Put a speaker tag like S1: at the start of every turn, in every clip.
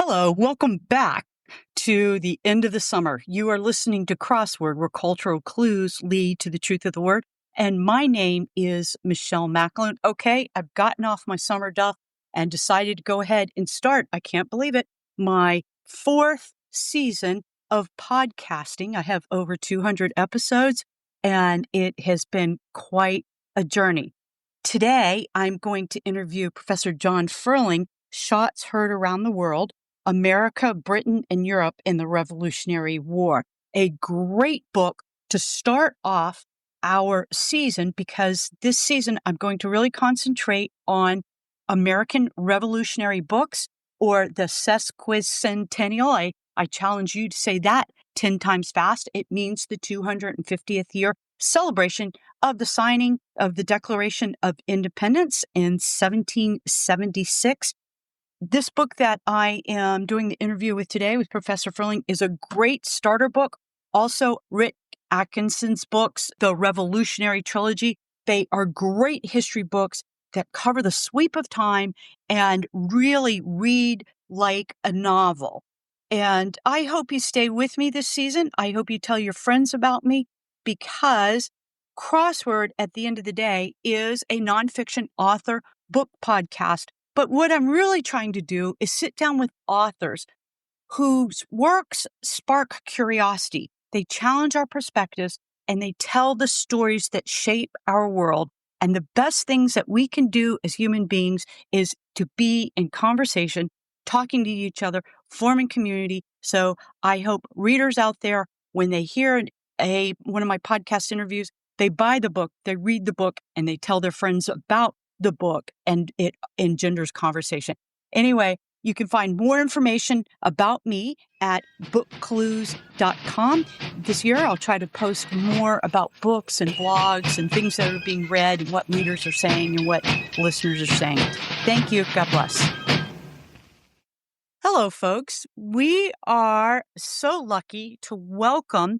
S1: Hello, welcome back to the end of the summer. You are listening to Crossword, where cultural clues lead to the truth of the word. And my name is Michelle Macklin. Okay, I've gotten off my summer duff and decided to go ahead and start, I can't believe it, my fourth season of podcasting. I have over 200 episodes, and it has been quite a journey. Today, I'm going to interview Professor John Ferling, Shots Heard Around the World, America, Britain, and Europe in the Revolutionary War. A great book to start off our season, because this season I'm going to really concentrate on American Revolutionary books, or the sesquicentennial. I challenge you to say that 10 times fast. It means the 250th year celebration of the signing of the Declaration of Independence in 1776. This book that I am doing the interview with today with Professor Ferling is a great starter book. Also, Rick Atkinson's books, the Revolutionary Trilogy, they are great history books that cover the sweep of time and really read like a novel. And I hope you stay with me this season. I hope you tell your friends about me, because Crossword, at the end of the day, is a nonfiction author book podcast. But what I'm really trying to do is sit down with authors whose works spark curiosity. They challenge our perspectives, and they tell the stories that shape our world. And the best things that we can do as human beings is to be in conversation, talking to each other, forming community. So I hope readers out there, when they hear one of my podcast interviews, they buy the book, they read the book, and they tell their friends about the book, and it engenders conversation. Anyway, you can find more information about me at bookclues.com. This year, I'll try to post more about books and blogs and things that are being read, and what readers are saying and what listeners are saying. Thank you. God bless. Hello, folks. We are so lucky to welcome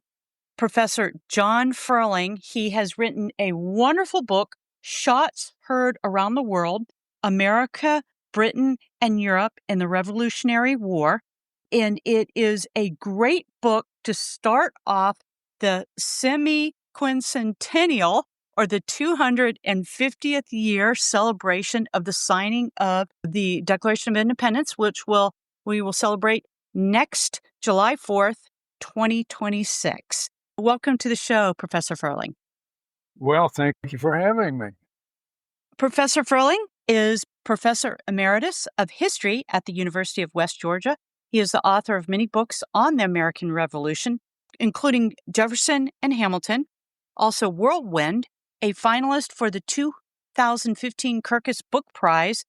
S1: Professor John Ferling. He has written a wonderful book, Shots Heard Around the World, America, Britain, and Europe in the Revolutionary War. And it is a great book to start off the semi-quincentennial, or the 250th year celebration of the signing of the Declaration of Independence, which we will celebrate next July 4th, 2026. Welcome to the show, Professor Ferling.
S2: Well, thank you for having me.
S1: Professor Ferling is Professor Emeritus of History at the University of West Georgia. He is the author of many books on the American Revolution, including Jefferson and Hamilton, also Whirlwind, a finalist for the 2015 Kirkus Book Prize,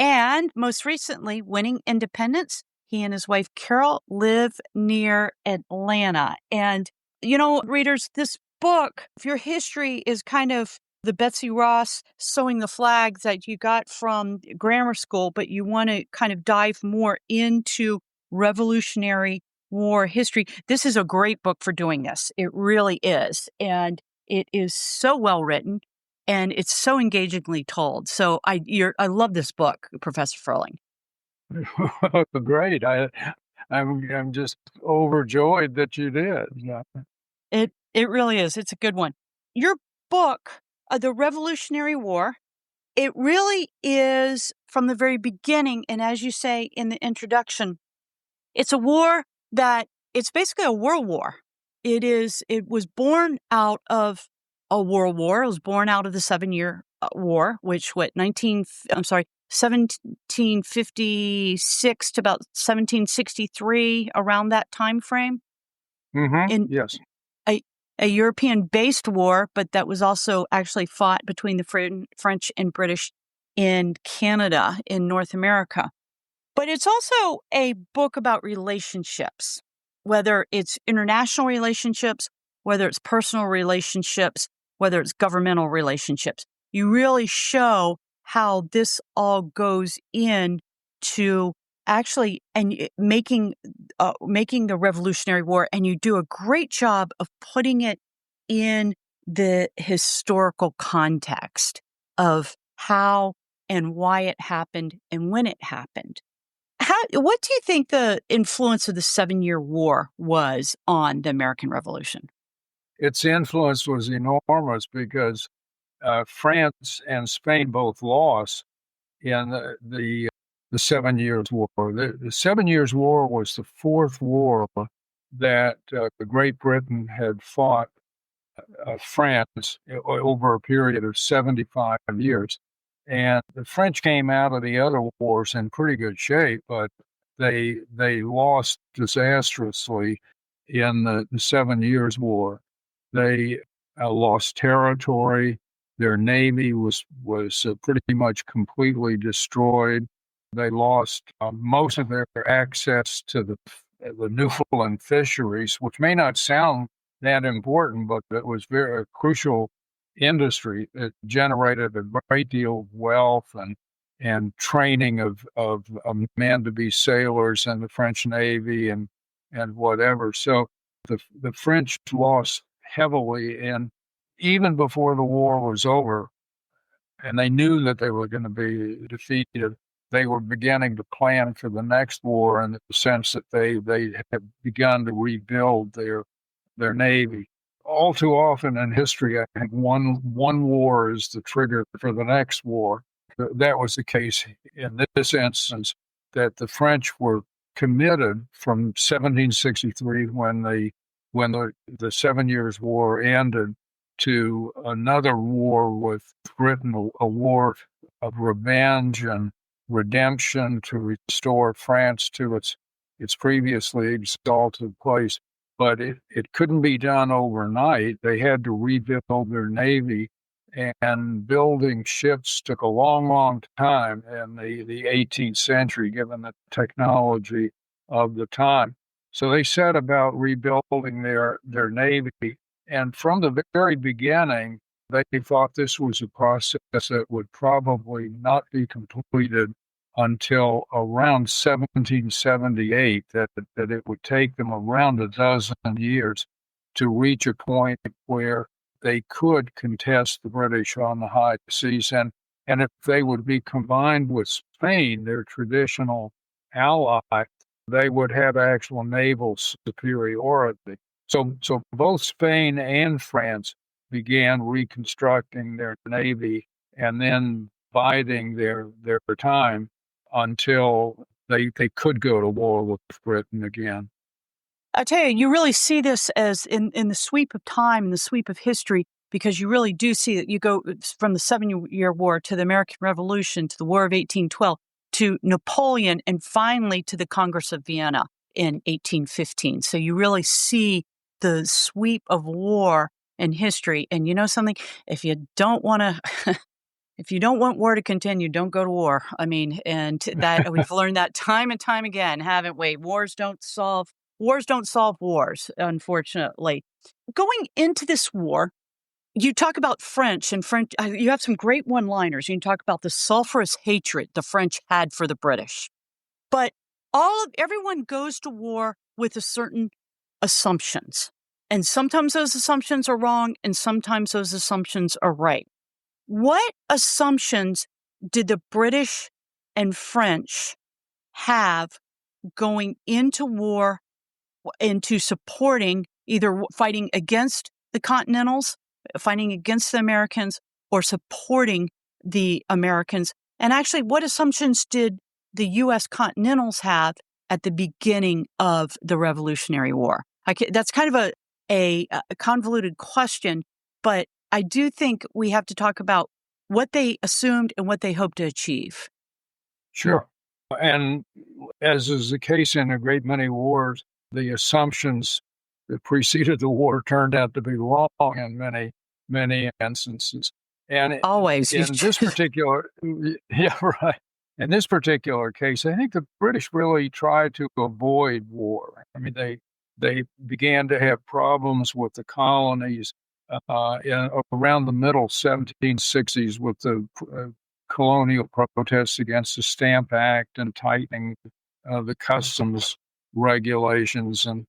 S1: and most recently, winning Independence. He and his wife, Carol, live near Atlanta. And readers, this book, if your history is kind of the Betsy Ross sewing the flag that you got from grammar school, but you want to kind of dive more into Revolutionary War history, this is a great book for doing this. It really is. And it is so well written, and it's so engagingly told. So I love this book, Professor Ferling.
S2: Great. I'm just overjoyed that you did. Yeah.
S1: It really is. It's a good one. Your book, The Revolutionary War, it really is from the very beginning. And as you say in the introduction, it's a war it's basically a world war. It was born out of a world war. It was born out of the 7-Year War, which 1756 to about 1763, around that time frame.
S2: Yes.
S1: A European-based war, but that was also actually fought between the French and British in Canada, in North America. But it's also a book about relationships, whether it's international relationships, whether it's personal relationships, whether it's governmental relationships. You really show how this all goes into actually making the Revolutionary War, and you do a great job of putting it in the historical context of how and why it happened and when it happened. What do you think the influence of the 7-Year War was on the American Revolution?
S2: Its influence was enormous because France and Spain both lost in the 7 Years' War. The 7 Years' War was the fourth war that Great Britain had fought France over a period of 75 years. And the French came out of the other wars in pretty good shape, but they lost disastrously in the 7 Years' War. They lost territory. Their navy was pretty much completely destroyed. They lost most of their access to the Newfoundland fisheries, which may not sound that important, but it was very a crucial industry. It generated a great deal of wealth and training of men to be sailors in the French Navy and whatever. So the French lost heavily, and even before the war was over, and they knew that they were going to be defeated. They were beginning to plan for the next war in the sense that they had begun to rebuild their navy. All too often in history, I think one war is the trigger for the next war. That was the case in this instance, that the French were committed from 1763 when the 7 Years' War ended to another war with Britain, a war of revenge and redemption to restore France to its previously exalted place. But it couldn't be done overnight. They had to rebuild their navy, and building ships took a long, long time in the 18th century, given the technology of the time. So they set about rebuilding their navy. And from the very beginning, they thought this was a process that would probably not be completed until around 1778, that it would take them around a dozen years to reach a point where they could contest the British on the high seas. And if they would be combined with Spain, their traditional ally, they would have actual naval superiority. So both Spain and France began reconstructing their navy and then biding their time until they could go to war with Britain again.
S1: I tell you, you really see this as in the sweep of time, in the sweep of history, because you really do see that you go from the 7-Year War to the American Revolution to the War of 1812 to Napoleon and finally to the Congress of Vienna in 1815. So you really see the sweep of war in history. And you know something? If you don't want to if you don't want war to continue, don't go to war. I mean, and that we've learned that time and time again, haven't we? Wars don't solve wars, unfortunately. Going into this war, you talk about French and French. You have some great one-liners. You can talk about the sulfurous hatred the French had for the British. But everyone goes to war with a certain assumptions. And sometimes those assumptions are wrong, and sometimes those assumptions are right. What assumptions did the British and French have going into war, into supporting either fighting against the Continentals, fighting against the Americans, or supporting the Americans? And actually, what assumptions did the U.S. Continentals have at the beginning of the Revolutionary War? That's kind of a convoluted question, but I do think we have to talk about what they assumed and what they hoped to achieve.
S2: Sure. And as is the case in a great many wars, the assumptions that preceded the war turned out to be wrong in many, many instances. And
S1: Always.
S2: in this particular, yeah, right. In this particular case, I think the British really tried to avoid war. I mean, they began to have problems with the colonies around the middle 1760s with the colonial protests against the Stamp Act and tightening the customs regulations and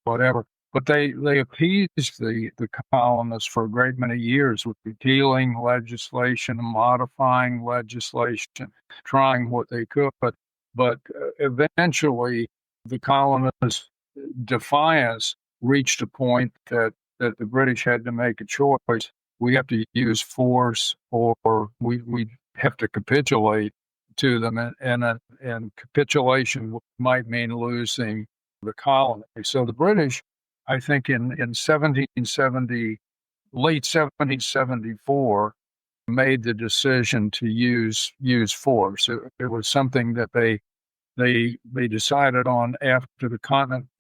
S2: whatever. But they appeased the colonists for a great many years with repealing legislation, modifying legislation, trying what they could. But But eventually, the colonists' defiance reached a point that the British had to make a choice. We have to use force, or we have to capitulate to them, and capitulation might mean losing the colony. So the British, I think, in 1770, late 1774, made the decision to use force. It was something that they decided on after the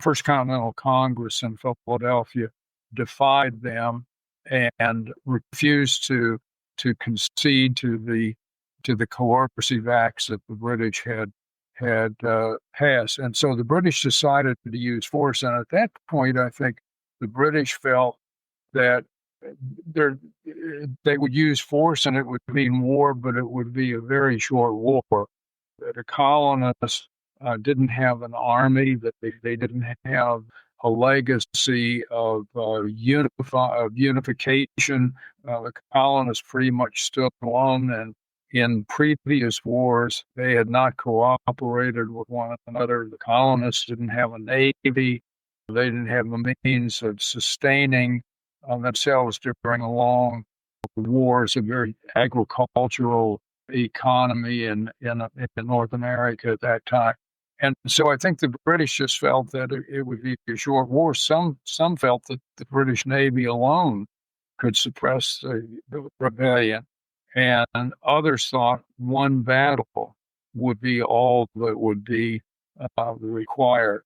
S2: First Continental Congress in Philadelphia defied them and refused to concede to the coercive acts that the British had passed. And so the British decided to use force. And at that point, I think the British felt that they would use force and it would mean war, but it would be a very short war. The colonists didn't have an army, that they didn't have a legacy of unification. The colonists pretty much stood alone, and in previous wars, they had not cooperated with one another. The colonists didn't have a navy. They didn't have the means of sustaining themselves during a long war. It's a very agricultural economy in North America at that time. And so I think the British just felt that it would be a short war. Some felt that the British Navy alone could suppress the rebellion, and others thought one battle would be all that would be required.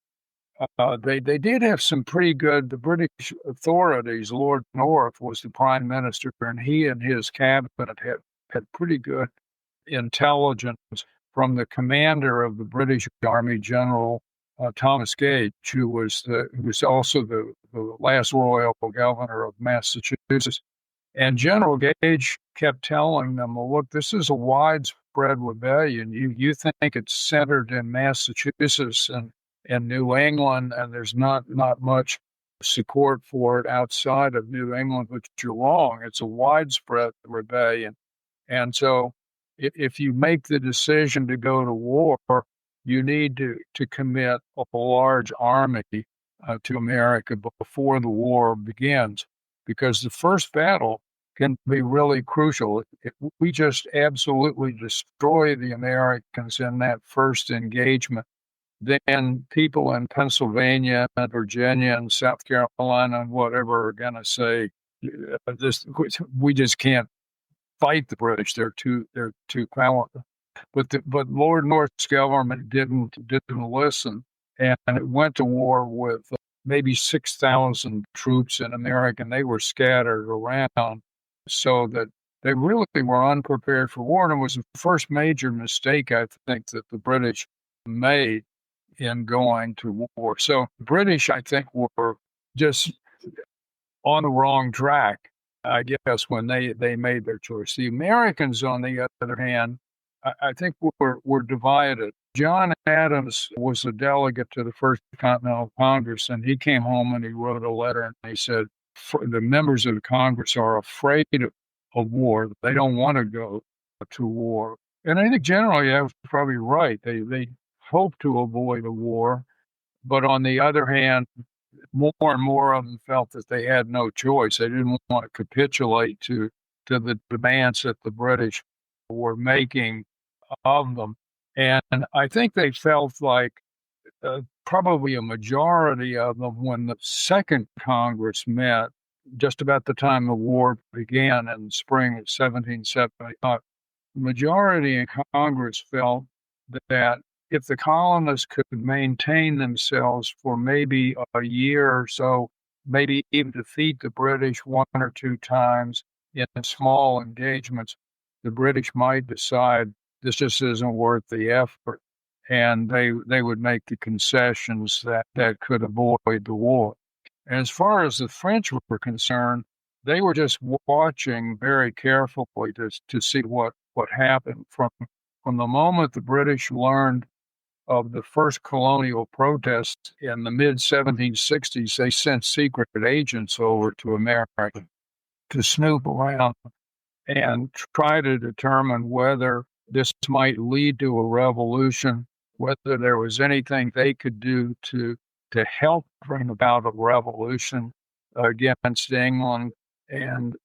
S2: They did have some pretty good. The British authorities, Lord North was the prime minister, and he and his cabinet had pretty good intelligence from the commander of the British Army, General Thomas Gage, who was also the last royal governor of Massachusetts. And General Gage kept telling them, "Well, look, this is a widespread rebellion. You think it's centered in Massachusetts and New England, and there's not much support for it outside of New England, but you're wrong. It's a widespread rebellion. And so if you make the decision to go to war, you need to commit a large army to America before the war begins, because the first battle can be really crucial. If we just absolutely destroy the Americans in that first engagement, then people in Pennsylvania and Virginia and South Carolina and whatever are going to say, we just can't fight the British. They're too powerful." But Lord North's government didn't listen, and it went to war with maybe 6,000 troops in America, and they were scattered around, so that they really were unprepared for war. And it was the first major mistake, I think, that the British made in going to war. So the British, I think, were just on the wrong track, I guess, when they made their choice. The Americans, on the other hand, I think were divided. John Adams was a delegate to the First Continental Congress, and he came home and he wrote a letter, and he said, the members of the Congress are afraid of war. They don't want to go to war. And I think generally that was probably right. They hope to avoid a war, but on the other hand, more and more of them felt that they had no choice. They didn't want to capitulate to the demands that the British were making of them. And I think they felt like probably a majority of them, when the second Congress met, just about the time the war began in the spring of 1775, the majority in Congress felt that if the colonists could maintain themselves for maybe a year or so, maybe even defeat the British one or two times in small engagements, the British might decide this just isn't worth the effort, and they would make the concessions that could avoid the war. And as far as the French were concerned, they were just watching very carefully to see what happened. From the moment the British learned of the first colonial protests in the mid-1760s, they sent secret agents over to America to snoop around and try to determine whether this might lead to a revolution whether there was anything they could do to help bring about a revolution against England, and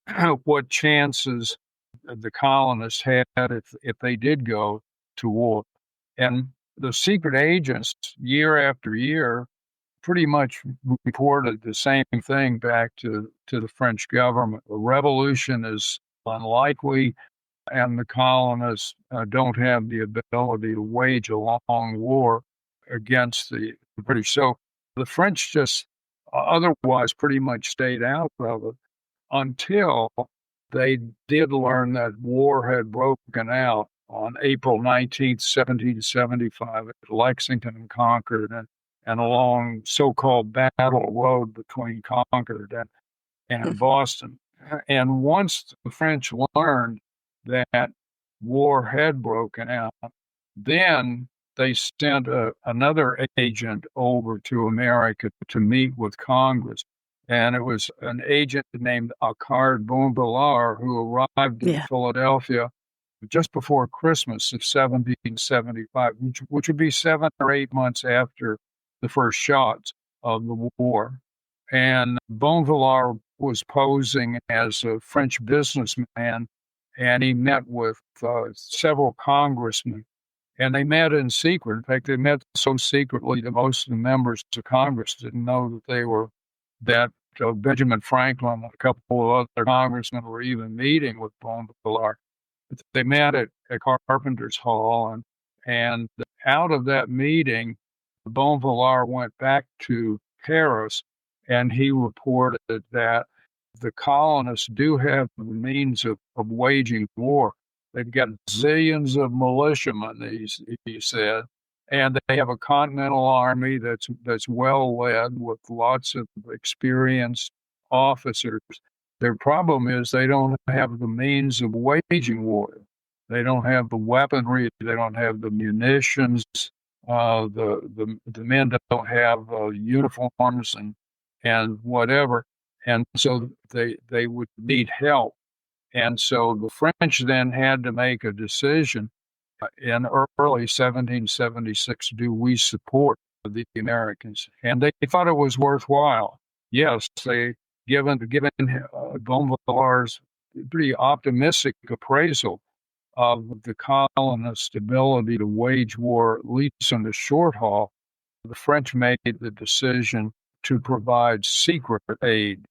S2: what chances the colonists had if they did go to war. And the secret agents, year after year, pretty much reported the same thing back to the French government. A revolution is unlikely, and the colonists don't have the ability to wage a long war against the British. So the French just otherwise pretty much stayed out of it until they did learn that war had broken out on April 19th, 1775, at Lexington and Concord, and along so-called Battle Road between Concord and Boston. And once the French learned that war had broken out, then they sent another agent over to America to meet with Congress. And it was an agent named Accard Bonvillars who arrived in Philadelphia just before Christmas of 1775, which would be 7 or 8 months after the first shots of the war. And Bonvillars was posing as a French businessman, and he met with several congressmen. And they met in secret. In fact, they met so secretly that most of the members of Congress didn't know that they were that Benjamin Franklin and a couple of other congressmen were even meeting with Bonvillars. But they met at Carpenter's Hall, and out of that meeting, Bonvillars went back to Paris, and he reported that the colonists do have the means of waging war. They've got zillions of militiamen, he said, and they have a continental army that's well led with lots of experienced officers. Their problem is they don't have the means of waging war. They don't have the weaponry. They don't have the munitions. The men don't have uniforms and whatever, and so they would need help. And so the French then had to make a decision in early 1776: do we support the Americans? And they thought it was worthwhile. Yes, given Bonvillars' pretty optimistic appraisal of the colonists' ability to wage war, at least in the short haul, the French made the decision to provide secret aid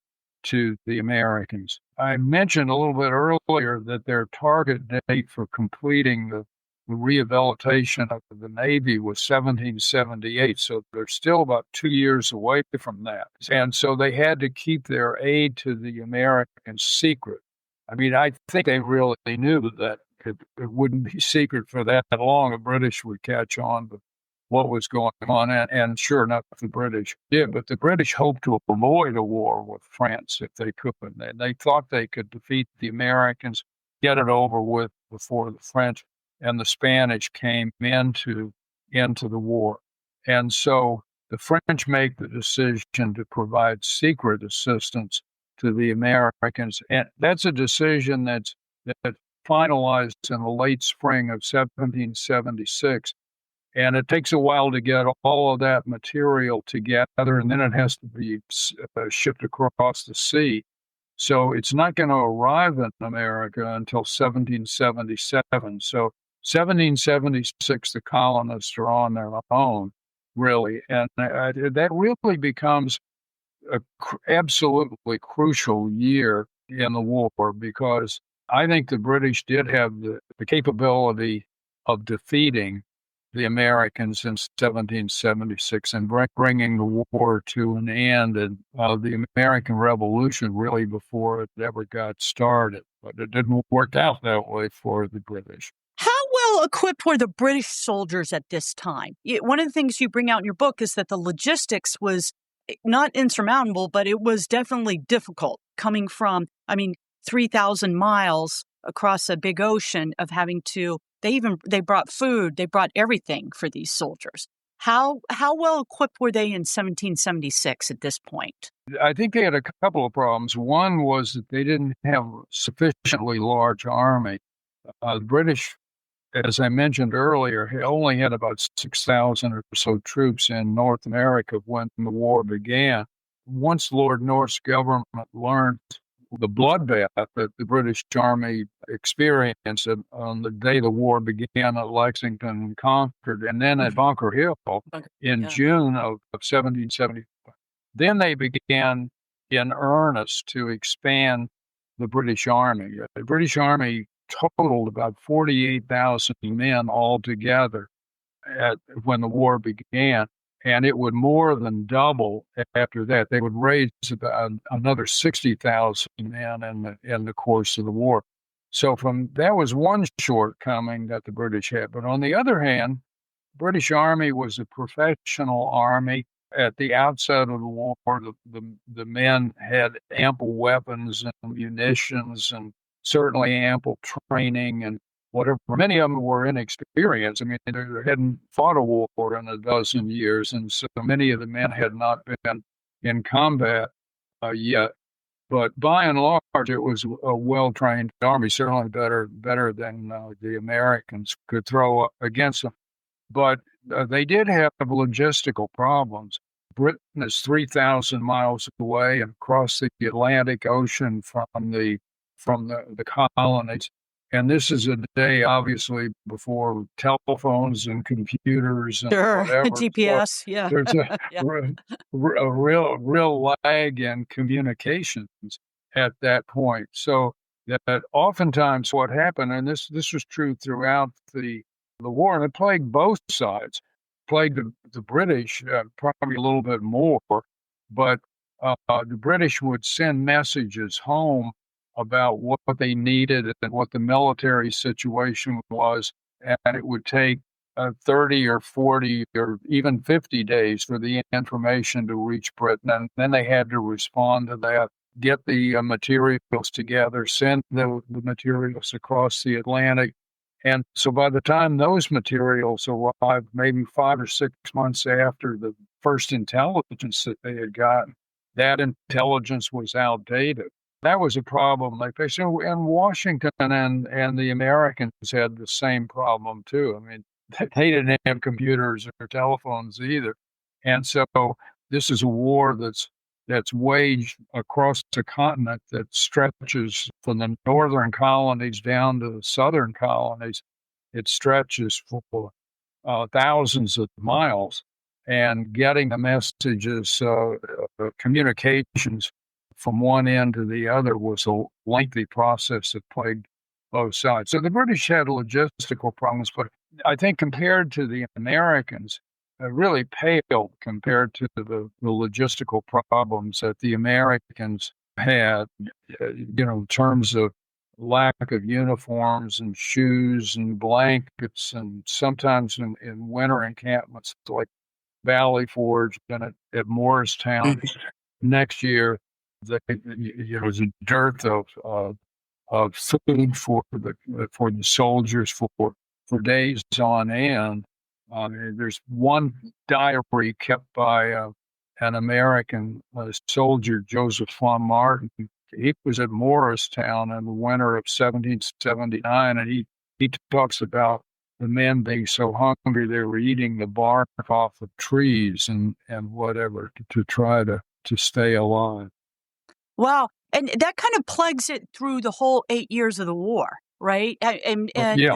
S2: to the Americans. I mentioned a little bit earlier that their target date for completing the rehabilitation of the Navy was 1778, so they're still about 2 years away from that. And so they had to keep their aid to the Americans secret. I mean, I think they really knew that it wouldn't be secret for that long. The British would catch on to what was going on, and sure enough, the British did. But the British hoped to avoid a war with France if they could. They thought they could defeat the Americans, get it over with before the French and the Spanish came into the war. And so the French make the decision to provide secret assistance to the Americans. And that's a decision that finalized in the late spring of 1776. And it takes a while to get all of that material together, and then it has to be shipped across the sea. So it's not going to arrive in America until 1777. So 1776, the colonists are on their own, really. And that really becomes an absolutely crucial year in the war, because I think the British did have the capability of defeating the Americans in 1776 and bringing the war to an end, and the American Revolution really before it ever got started. But it didn't work out that way for the British.
S1: How well equipped were the British soldiers at this time? One of the things you bring out in your book is that the logistics was not insurmountable, but it was definitely difficult coming from, 3,000 miles across a big ocean of having to, they brought food, they brought everything for these soldiers. How well equipped were they in 1776 at this point?
S2: I think they had a couple of problems. One was that they didn't have a sufficiently large army. The British as I mentioned earlier, he only had about 6,000 or so troops in North America when the war began. Once Lord North's government learned the bloodbath that the British Army experienced on the day the war began at Lexington and Concord, and then at Bunker Hill in June of 1770, then they began in earnest to expand the British Army. The British Army totaled about 48,000 men altogether when the war began, and it would more than double after that. They would raise about another 60,000 men in the course of the war. So that was one shortcoming that the British had. But on the other hand, the British Army was a professional army. At the outset of the war, the men had ample weapons and munitions and certainly ample training and whatever. Many of them were inexperienced. I mean, they hadn't fought a war in a dozen years, and so many of the men had not been in combat yet. But by and large, it was a well-trained army, certainly better than the Americans could throw against them. But they did have logistical problems. Britain is 3,000 miles away and across the Atlantic Ocean from the colonies. And this is a day, obviously, before telephones and computers and whatever.
S1: GPS,
S2: so there's a real lag in communications at that point. So that oftentimes what happened, and this was true throughout the war, and it plagued both sides, plagued the British probably a little bit more, but the British would send messages home about what they needed and what the military situation was, and it would take 30 or 40 or even 50 days for the information to reach Britain, and then they had to respond to that, get the materials together, send the materials across the Atlantic. And so by the time those materials arrived, maybe 5 or 6 months after the first intelligence that they had gotten, that intelligence was outdated. That was a problem they faced. And Washington and the Americans had the same problem, too. I mean, they didn't have computers or telephones either. And so this is a war that's waged across a continent that stretches from the northern colonies down to the southern colonies. It stretches for thousands of miles, and getting the messages, communications from one end to the other was a lengthy process that plagued both sides. So the British had logistical problems, but I think compared to the Americans, really paled compared to the logistical problems that the Americans had, in terms of lack of uniforms and shoes and blankets, and sometimes in winter encampments like Valley Forge and at Morristown. Next year, there was a dearth of food for the soldiers for days on end. There's one diary kept by an American soldier, Joseph Plum Martin. He was at Morristown in the winter of 1779, and he talks about the men being so hungry they were eating the bark off of trees and whatever to try to stay alive.
S1: Wow. And that kind of plagues it through the whole 8 years of the war, right? And in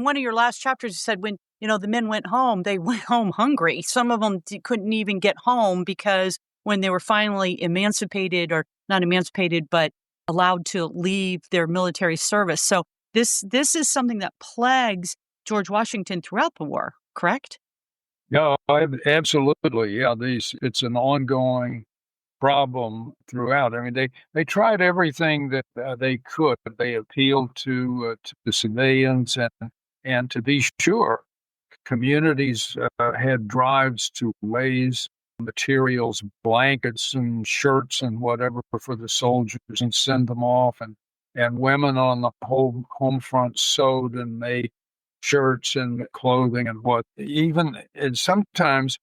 S1: one of your last chapters, you said when, the men went home, they went home hungry. Some of them couldn't even get home because when they were finally emancipated, or not emancipated, but allowed to leave their military service. So this is something that plagues George Washington throughout the war, correct?
S2: Yeah, absolutely. Yeah, it's an ongoing problem throughout. I mean, they tried everything that they could. They appealed to the civilians, and to be sure, communities had drives to raise materials, blankets and shirts and whatever for the soldiers and send them off. And women on the home front sewed and made shirts and clothing and and sometimes,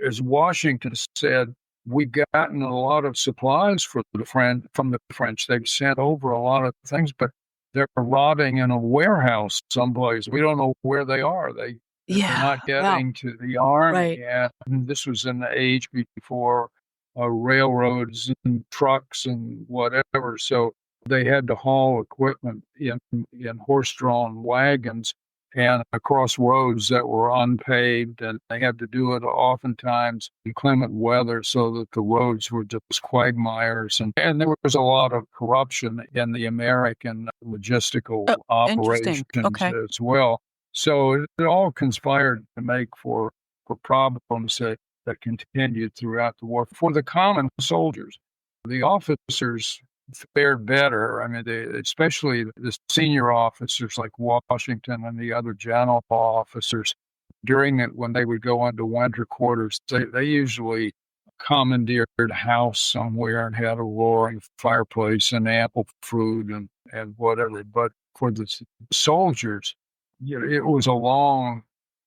S2: as Washington said, we've gotten a lot of supplies from the French. They've sent over a lot of things, but they're rotting in a warehouse someplace. We don't know where they are. They're
S1: Yeah.
S2: not
S1: Wow.
S2: getting to the army.
S1: Right.
S2: And this was in the age before railroads and trucks and whatever. So they had to haul equipment in horse-drawn wagons and across roads that were unpaved, and they had to do it oftentimes in inclement weather so that the roads were just quagmires. And there was a lot of corruption in the American logistical
S1: Oh, interesting.
S2: operations
S1: Okay.
S2: as well. So it all conspired to make for problems that continued throughout the war for the common soldiers. The officers fared better. I mean, especially the senior officers like Washington and the other general officers, during it when they would go into winter quarters, they usually commandeered a house somewhere and had a roaring fireplace and ample food and whatever. But for the soldiers, it was a long,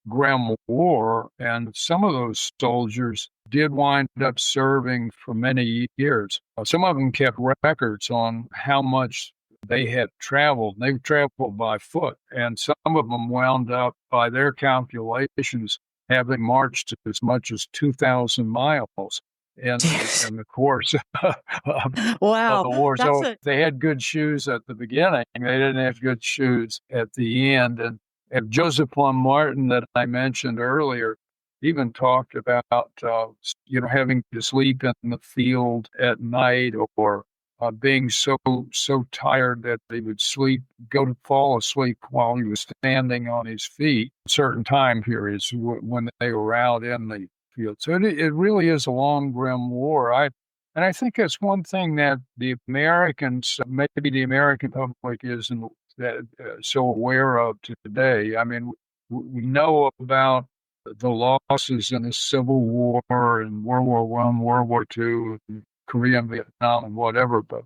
S2: grim war, and some of those soldiers did wind up serving for many years. Some of them kept records on how much they had traveled. They traveled by foot, and some of them wound up, by their calculations, having marched as much as 2,000 miles in the course of
S1: Wow.
S2: the war.
S1: That's
S2: So
S1: a
S2: they had good shoes at the beginning. They didn't have good shoes at the end. And Joseph Plum Martin, that I mentioned earlier, even talked about having to sleep in the field at night, or being so tired that he would go to fall asleep while he was standing on his feet. Certain time periods when they were out in the field. So it really is a long, grim war. I think that's one thing that the Americans, maybe the American public, isn't that so aware of today. I mean, we know about the losses in the Civil War and World War One, World War Two, and Korea and Vietnam and whatever, but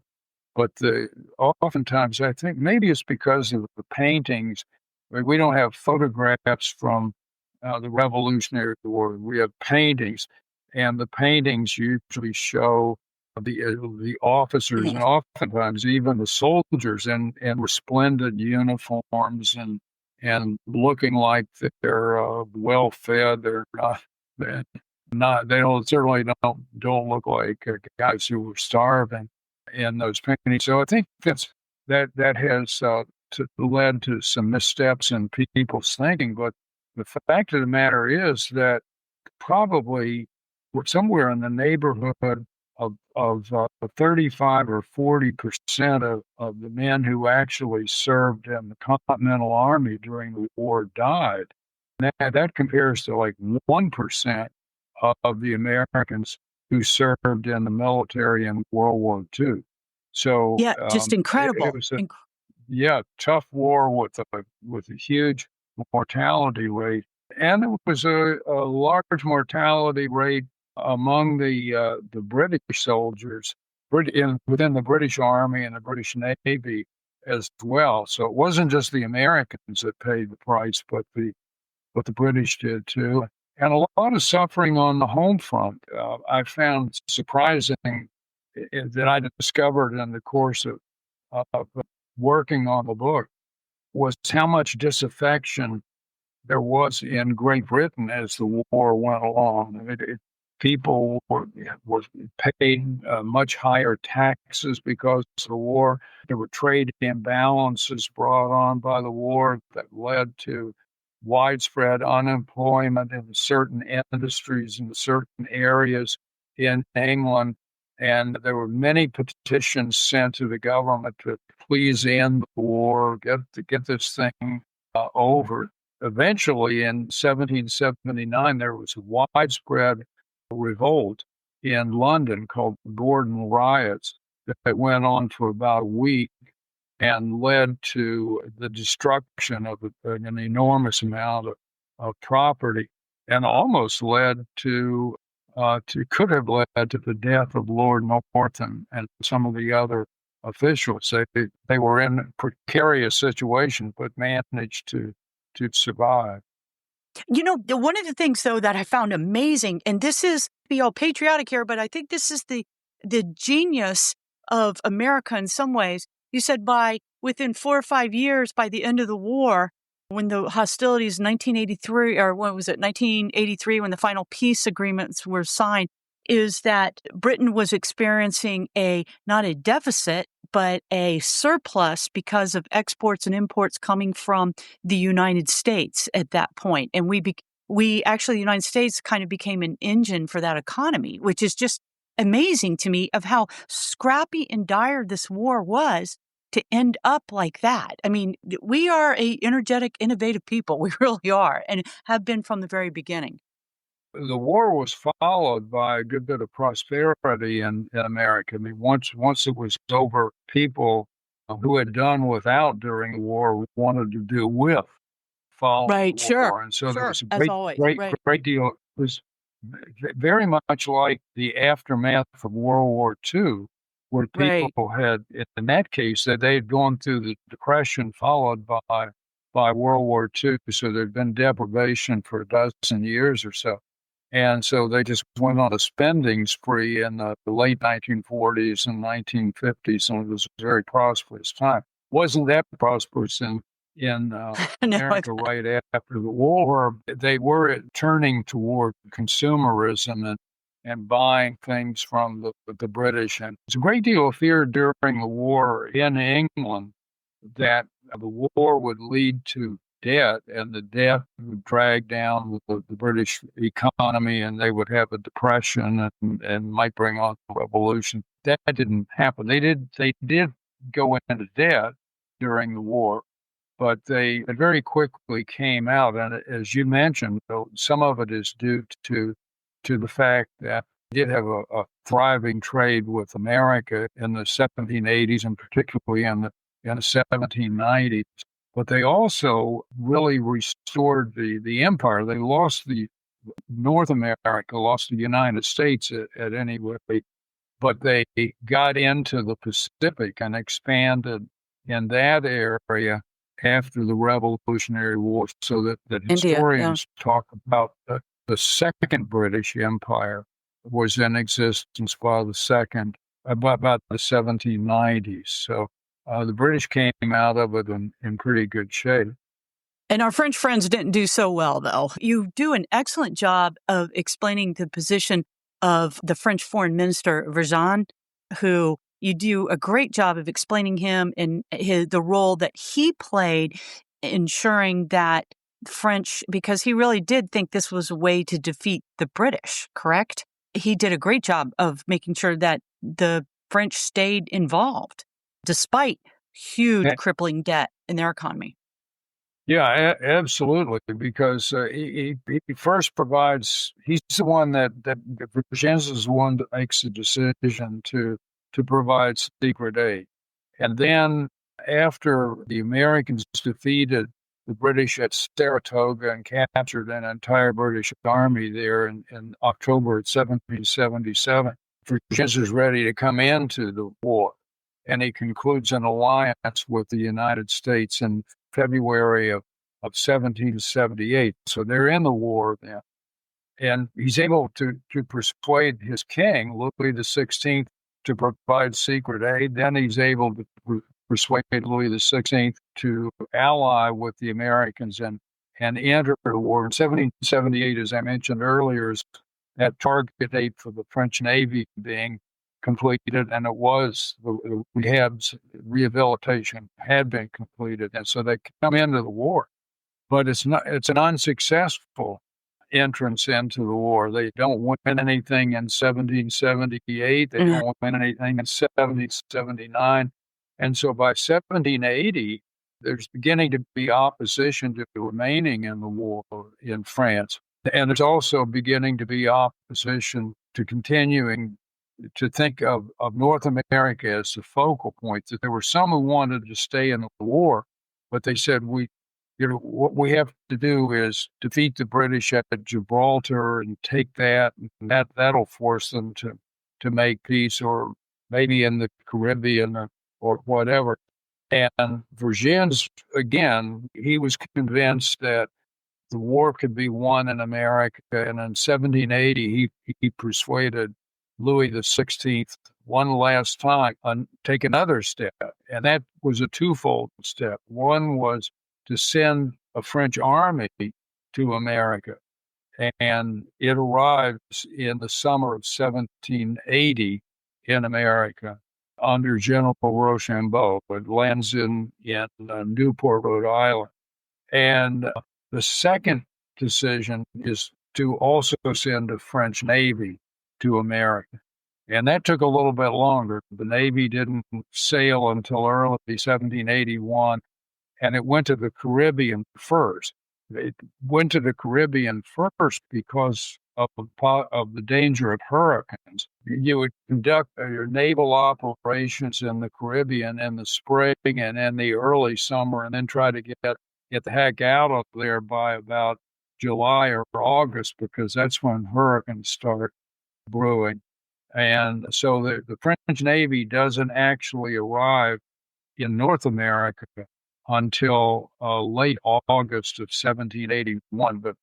S2: oftentimes I think maybe it's because of the paintings. We don't have photographs from the Revolutionary War. We have paintings, and the paintings usually show the officers and oftentimes even the soldiers in resplendent uniforms and looking like they're well fed. They're not they don't certainly don't look like guys who were starving in those paintings. So I think that has led to some missteps in people's thinking. But the fact of the matter is that probably we're somewhere in the neighborhood of 35 or 40% of the men who actually served in the Continental Army during the war died. That compares to like 1% of the Americans who served in the military in World War II. So
S1: yeah, just
S2: it
S1: incredible.
S2: was tough war with a huge mortality rate, and there was a large mortality rate among the British soldiers, within the British Army and the British Navy as well. So it wasn't just the Americans that paid the price, but the British did too, and a lot of suffering on the home front. I found surprising that I discovered in the course of working on the book was how much disaffection there was in Great Britain as the war went along. People were paid much higher taxes because of the war. There were trade imbalances brought on by the war that led to widespread unemployment in certain industries in certain areas in England. And there were many petitions sent to the government to please end the war, get this thing over. Eventually, in 1779, there was a widespread revolt in London called the Gordon Riots that went on for about a week and led to the destruction of an enormous amount of property, and almost led could have led to the death of Lord North and some of the other officials. They were in a precarious situation, but managed to survive.
S1: One of the things, though, that I found amazing, and this is be all patriotic here, but I think this is the genius of America in some ways. you said by within 4 or 5 years, by the end of the war, when the hostilities, 1983, or what was it, 1983, when the final peace agreements were signed, is that Britain was experiencing not a deficit, but a surplus because of exports and imports coming from the United States at that point. And we actually, the United States kind of became an engine for that economy, which is just amazing to me of how scrappy and dire this war was to end up like that. I mean, we are a energetic, innovative people. We really are, and have been from the very beginning.
S2: The war was followed by a good bit of prosperity in America. I mean, once it was over, people who had done without during the war wanted to do with following
S1: Right,
S2: the
S1: sure,
S2: war, and so there
S1: sure,
S2: was a
S1: as always, right.
S2: great deal. It was very much like the aftermath of World War II, where people
S1: Right.
S2: had, in that case, that they had gone through the Depression followed by World War II, so there'd been deprivation for a dozen years or so. And so they just went on a spending spree in the late 1940s and 1950s, and it was a very prosperous time. Wasn't that prosperous in
S1: No,
S2: America right after the war? They were turning toward consumerism and buying things from the British. And there's a great deal of fear during the war in England that the war would lead to debt, and the debt would drag down the British economy, and they would have a depression and might bring on a revolution. That didn't happen. They did go into debt during the war, but they very quickly came out. And as you mentioned, some of it is due to the fact that they did have a thriving trade with America in the 1780s, and particularly in the 1790s. But they also really restored the empire. They lost North America, lost the United States at any rate, but they got into the Pacific and expanded in that area after the Revolutionary War, so that
S1: India, yeah.
S2: historians talk about the Second British Empire was in existence by about the 1790s. So the British came out of it in pretty good shape.
S1: And our French friends didn't do so well, though. You do an excellent job of explaining the position of the French foreign minister, Vergennes, who you do a great job of explaining him and the role that he played, ensuring that French, because he really did think this was a way to defeat the British, correct? He did a great job of making sure that the French stayed involved, despite huge crippling debt in their economy.
S2: Yeah, absolutely. Because he first provides. He's the one that Vergennes is the one that makes the decision to provide secret aid, and then after the Americans defeated the British at Saratoga and captured an entire British army there in October of 1777, Vergennes is ready to come into the war, and he concludes an alliance with the United States in February of 1778. So they're in the war then. And he's able to persuade his king, Louis XVI, to provide secret aid. Then he's able to persuade Louis XVI to ally with the Americans and enter the war. In 1778, as I mentioned earlier, is that target date for the French Navy being completed, and it was the rehabilitation had been completed, and so they come into the war. But it's an unsuccessful entrance into the war. They don't win anything in 1778. They don't win anything in 1779. And so by 1780, there's beginning to be opposition to remaining in the war in France. And there's also beginning to be opposition to continuing to think of North America as the focal point. That there were some who wanted to stay in the war, but they said, what we have to do is defeat the British at Gibraltar and take that, and that'll force them to make peace, or maybe in the Caribbean or whatever. And Vergennes, again, he was convinced that the war could be won in America, and in 1780 he persuaded Louis XVI one last time take another step. And that was a twofold step. One was to send a French army to America. And it arrives in the summer of 1780 in America under General Rochambeau. It lands in Newport, Rhode Island. And the second decision is to also send a French Navy to America. And that took a little bit longer. The Navy didn't sail until early 1781, and it went to the Caribbean first. It went to the Caribbean first because of the danger of hurricanes. You would conduct your naval operations in the Caribbean in the spring and in the early summer, and then try to get the heck out of there by about July or August, because that's when hurricanes start brewing. And so the French Navy doesn't actually arrive in North America until late August of 1781. But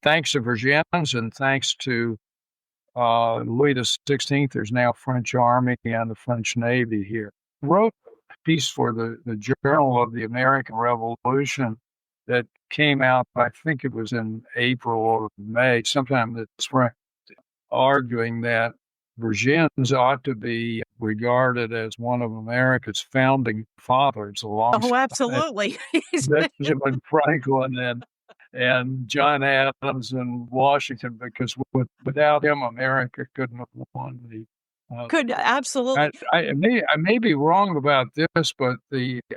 S2: thanks to Vergennes and thanks to Louis XVI, there's now a French army and a French Navy here. Wrote a piece for the Journal of the American Revolution that came out, I think it was in April or May, sometime this spring, arguing that Vergennes ought to be regarded as one of America's founding fathers,
S1: Oh,
S2: alongside
S1: absolutely.
S2: Benjamin Franklin and John Adams and Washington, because without him, America couldn't have won the.
S1: Could absolutely.
S2: I may be wrong about this, but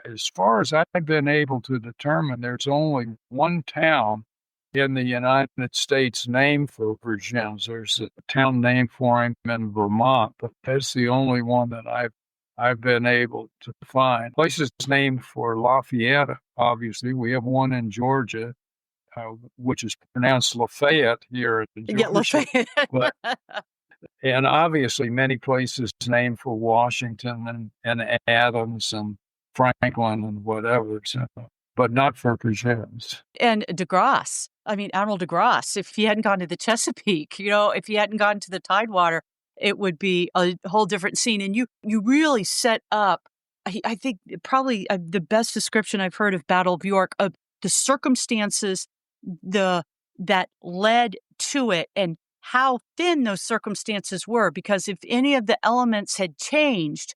S2: as far as I've been able to determine, there's only one town in the United States named for Vergennes. There's a town named for him in Vermont, but that's the only one that I've been able to find. Places named for Lafayette, obviously. We have one in Georgia, which is pronounced Lafayette here in Georgia.
S1: Yeah, Lafayette.
S2: And obviously many places named for Washington and Adams and Franklin and whatever, so, but not for Vergennes.
S1: And de Grasse. I mean, Admiral de Grasse, if he hadn't gone to the Chesapeake, if he hadn't gone to the Tidewater, it would be a whole different scene. And you really set up, I think, probably the best description I've heard of Battle of York, of the circumstances that led to it and how thin those circumstances were. Because if any of the elements had changed,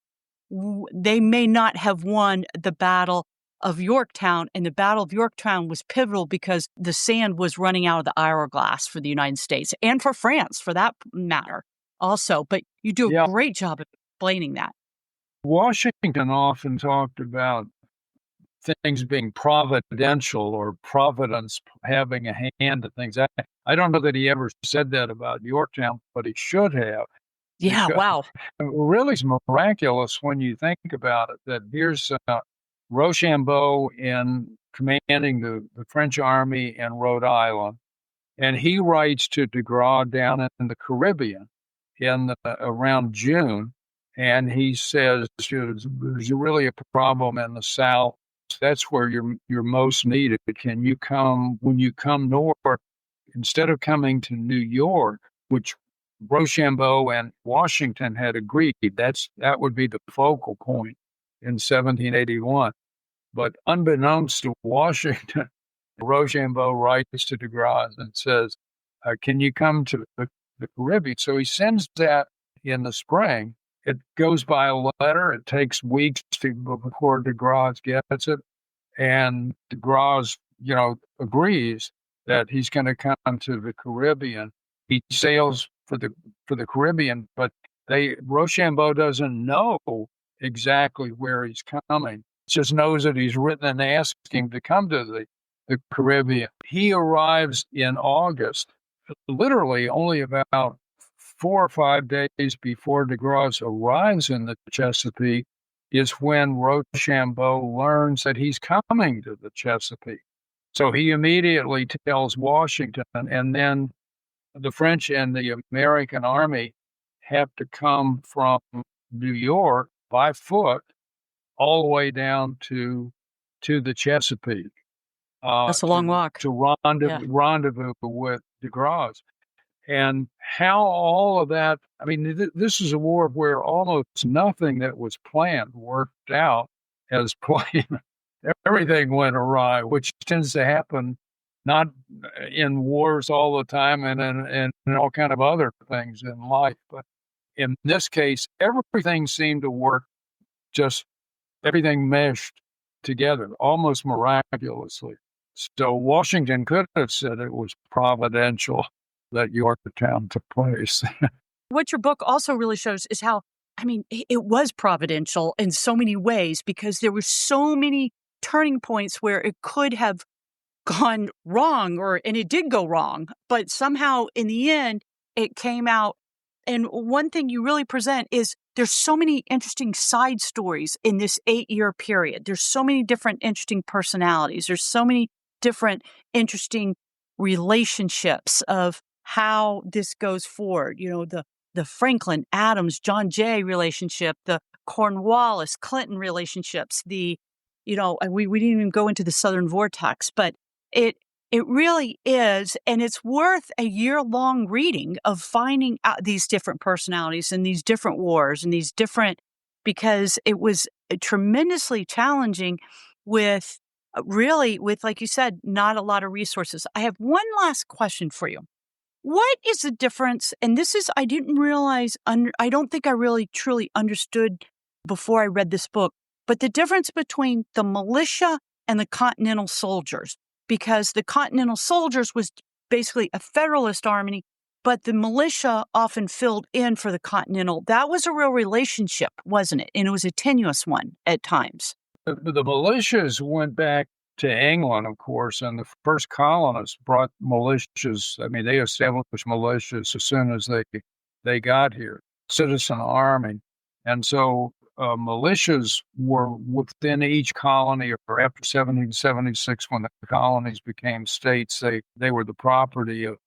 S1: they may not have won the Battle of Yorktown. And the Battle of Yorktown was pivotal because the sand was running out of the hourglass for the United States and for France, for that matter, also. But you do a great job of explaining that.
S2: Washington often talked about things being providential or Providence having a hand in things. I don't know that he ever said that about Yorktown, but he should have.
S1: Yeah, wow.
S2: Really is miraculous when you think about it, that here's Rochambeau commanding the French army in Rhode Island, and he writes to de Grasse down in the Caribbean around June, and he says there's really a problem in the South. That's where you're most needed. Can you come when you come north, instead of coming to New York, which Rochambeau and Washington had agreed that would be the focal point in 1781. But unbeknownst to Washington, Rochambeau writes to de Grasse and says, can you come to the Caribbean? So he sends that in the spring. It goes by a letter. It takes weeks before de Grasse gets it. And de Grasse, agrees that he's going to come to the Caribbean. He sails for the Caribbean, but Rochambeau doesn't know exactly where he's coming. Just knows that he's written and asked him to come to the Caribbean. He arrives in August, literally only about 4 or 5 days before de Grasse arrives in the Chesapeake is when Rochambeau learns that he's coming to the Chesapeake. So he immediately tells Washington, and then the French and the American army have to come from New York by foot all the way down to the Chesapeake.
S1: That's a long walk.
S2: To rendezvous with de Grasse. and how all of that, I mean, this is a war where almost nothing that was planned worked out as planned. Everything went awry, which tends to happen not in wars all the time and all kind of other things in life. But in this case, everything seemed to work, just everything meshed together almost miraculously. So Washington could have said it was providential that Yorktown took place.
S1: What your book also really shows is how, I mean, it was providential in so many ways because there were so many turning points where it could have gone wrong and it did go wrong, but somehow in the end it came out. And one thing you really present is there's so many interesting side stories in this 8-year period. There's so many different interesting personalities. There's so many different interesting relationships of how this goes forward. You know, the Franklin, Adams, John Jay relationship, the Cornwallis, Clinton relationships, we didn't even go into the Southern Vortex, but it really is, and it's worth a year-long reading of finding out these different personalities and these different wars and these different, because it was tremendously challenging with like you said, not a lot of resources. I have one last question for you. What is the difference? And this is, I didn't realize, I don't think I really truly understood before I read this book, but the difference between the militia and the Continental soldiers, because the Continental soldiers was basically a Federalist army, but the militia often filled in for the Continental. That was a real relationship, wasn't it? And it was a tenuous one at times.
S2: The militias went back to England, of course, and the first colonists brought militias. I mean, they established militias as soon as they got here, citizen army. And so militias were within each colony, or after 1776, when the colonies became states, they were the property of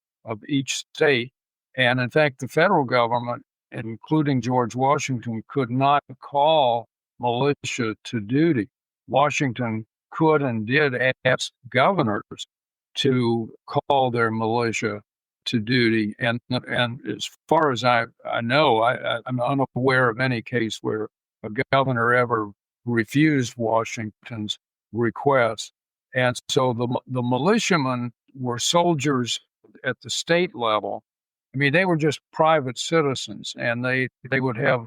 S2: each state. And in fact, the federal government, including George Washington, could not call militia to duty. Washington could and did ask governors to call their militia to duty. And as far as I know, I'm unaware of any case where a governor ever refused Washington's request. And so the militiamen were soldiers at the state level. I mean, they were just private citizens, and they would have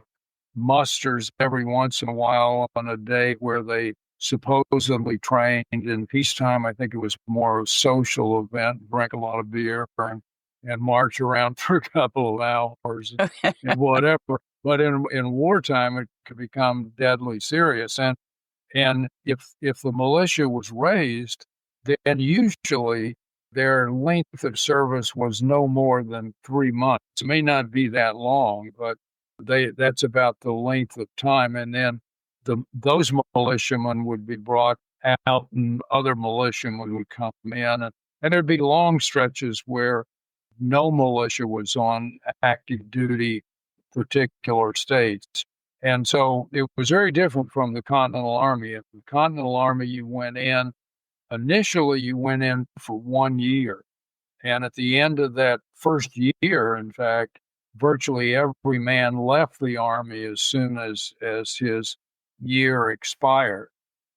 S2: musters every once in a while on a day where they supposedly trained. In peacetime, I think it was more a social event, drink a lot of beer and march around for a couple of hours and whatever. But in wartime, it could become deadly serious. And if the militia was raised, then usually their length of service was no more than 3 months. It may not be that long, but that's about the length of time. And then those militiamen would be brought out, and other militiamen would come in, and there'd be long stretches where no militia was on active duty particular states. And so it was very different from the Continental Army. In the Continental Army, initially you went in for 1 year. And at the end of that first year, in fact, virtually every man left the Army as soon as his year expired.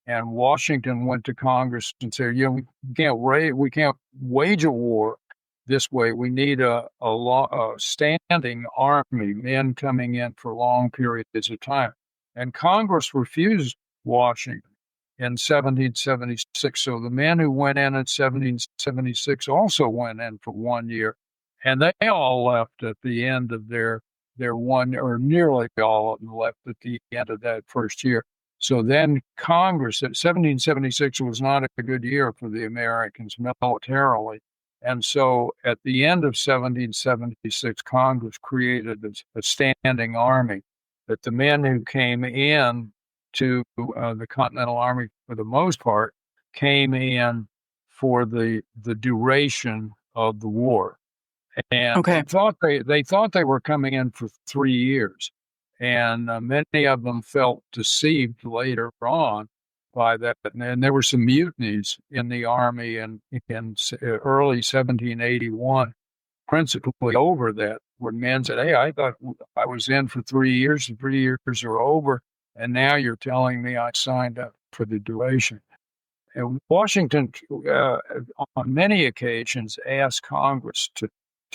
S2: And Washington went to Congress and said, we can't wage a war this way. We need a standing army, men coming in for long periods of time. And Congress refused Washington in 1776. So the men who went in 1776 also went in for 1 year. And they all left at the end of their one, or nearly all of them left at the end of that first year. So then Congress, 1776 was not a good year for the Americans militarily. And so at the end of 1776, Congress created a standing army that the men who came in to the Continental Army, for the most part, came in for the duration of the war. And
S1: Okay.
S2: they thought they were coming in for 3 years. And many of them felt deceived later on by that. And there were some mutinies in the Army in early 1781. principally over that, when men said, "Hey, I thought I was in for 3 years, and 3 years are over, and now you're telling me I signed up for the duration." And Washington, on many occasions, asked Congress to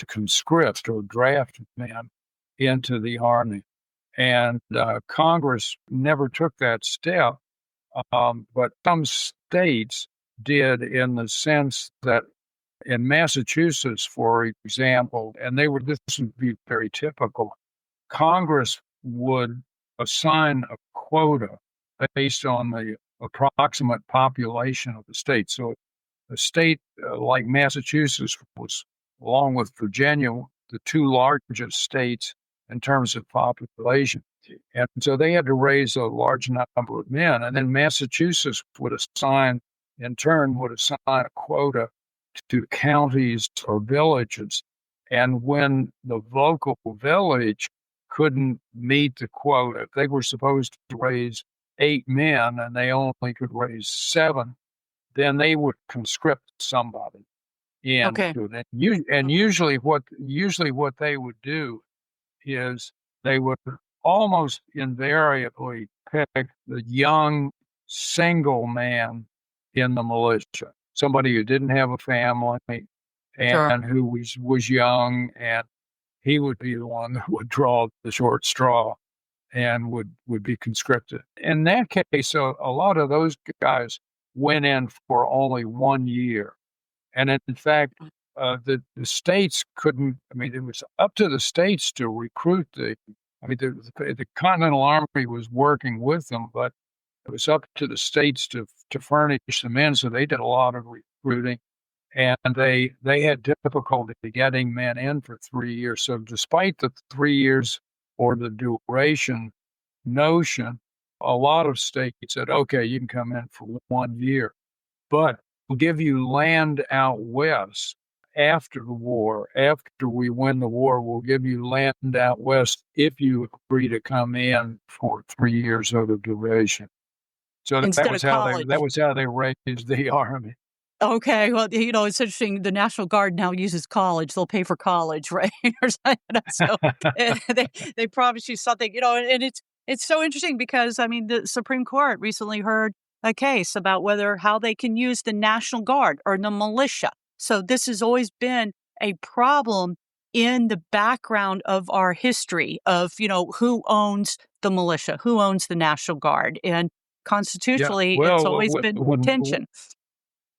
S2: conscript or draft men into the army. And Congress never took that step, but some states did, in the sense that in Massachusetts, for example, and this would be very typical, Congress would assign a quota based on the approximate population of the state. So a state like Massachusetts was, along with Virginia, the two largest states in terms of population. And so they had to raise a large number of men. And then Massachusetts in turn, would assign a quota to counties or villages. And when the local village couldn't meet the quota, if they were supposed to raise 8 men and they only could raise 7, then they would conscript somebody
S1: Okay.
S2: into it. And usually what they would do is they would almost invariably pick the young single man in the militia, somebody who didn't have a family
S1: Sure.
S2: and who was young, and he would be the one that would draw the short straw and would be conscripted. In that case, a lot of those guys went in for only 1 year. And in fact, the states couldn't, I mean, it was up to the states to recruit the Continental Army was working with them, but it was up to the states to furnish the men. So they did a lot of recruiting, and they had difficulty getting men in for 3 years. So despite the 3 years or the duration notion, a lot of states said, okay, you can come in for 1 year, but we'll give you land out west after the war. After we win the war, we'll give you land out west if you agree to come in for 3 years of the duration. So that
S1: Instead of
S2: was how they
S1: college.
S2: raised the army.
S1: Okay, well, it's interesting. The National Guard now uses college. They'll pay for college, right? Or something. So they promise you something, and it's so interesting because I mean the Supreme Court recently heard a case about how they can use the National Guard or the militia. So this has always been a problem in the background of our history of who owns the militia, who owns the National Guard, and
S2: Yeah.
S1: constitutionally, it's
S2: Well,
S1: always been
S2: when
S1: tension.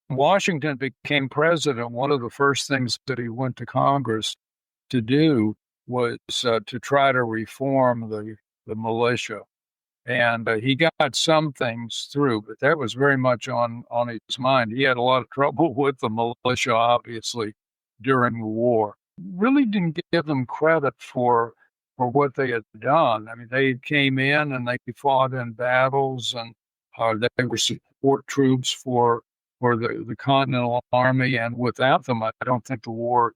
S2: Washington became president, one of the first things that he went to Congress to do was to try to reform the militia. And he got some things through, but that was very much on his mind. He had a lot of trouble with the militia, obviously, during the war. Really didn't give them credit for what they had done. I mean, they came in and they fought in battles, and they were support troops for the Continental Army, and without them, I don't think the war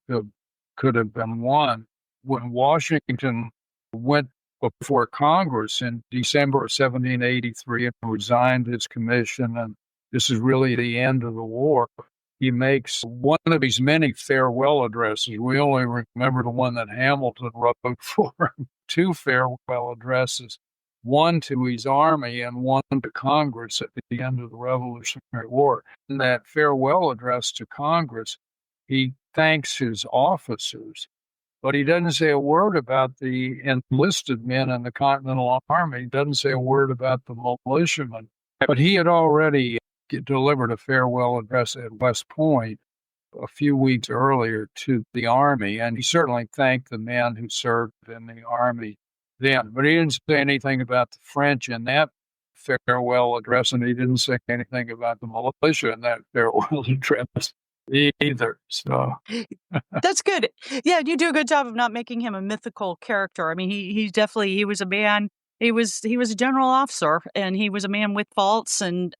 S2: could have been won. When Washington went before Congress in December of 1783 and resigned his commission, and this is really the end of the war, he makes one of his many farewell addresses. We only remember the one that Hamilton wrote for him, 2 farewell addresses, one to his army and one to Congress at the end of the Revolutionary War. In that farewell address to Congress, he thanks his officers, but he doesn't say a word about the enlisted men in the Continental Army. He doesn't say a word about the militiamen. But he had already delivered a farewell address at West Point a few weeks earlier to the Army, and he certainly thanked the men who served in the Army then. But he didn't say anything about the French in that farewell address, and he didn't say anything about the militia in that farewell address either. So
S1: That's good. Yeah, you do a good job of not making him a mythical character. I mean, he definitely he was a man. He was a general officer, and he was a man with faults and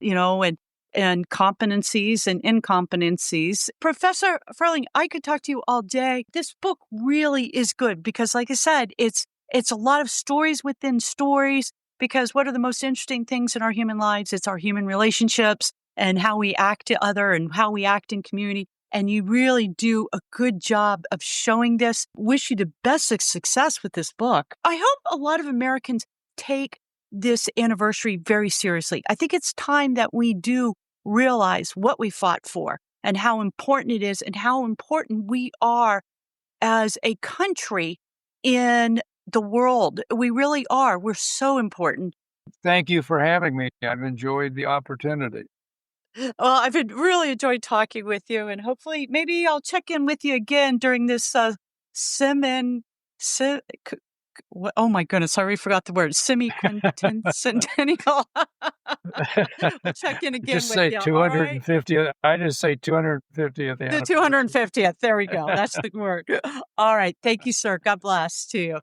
S1: and competencies and incompetencies. Professor Ferling, I could talk to you all day. This book really is good because, like I said, it's a lot of stories within stories. Because what are the most interesting things in our human lives? It's our human relationships and how we act to other and how we act in community. and you really do a good job of showing this. Wish you the best of success with this book. I hope a lot of Americans take this anniversary very seriously. I think it's time that we do realize what we fought for and how important it is and how important we are as a country in the world. We really are. We're so important.
S2: Thank you for having me. I've enjoyed the opportunity.
S1: Well, I've really enjoyed talking with you, and hopefully maybe I'll check in with you again during this semin se- c- oh my goodness, I already forgot the word. Semi-centennial. We'll check in again
S2: Just
S1: with
S2: say
S1: you. All right.
S2: 250th. I just say 250th
S1: The
S2: anniversary.
S1: 250th. There we go. That's the word. All right. Thank you, sir. God bless to you.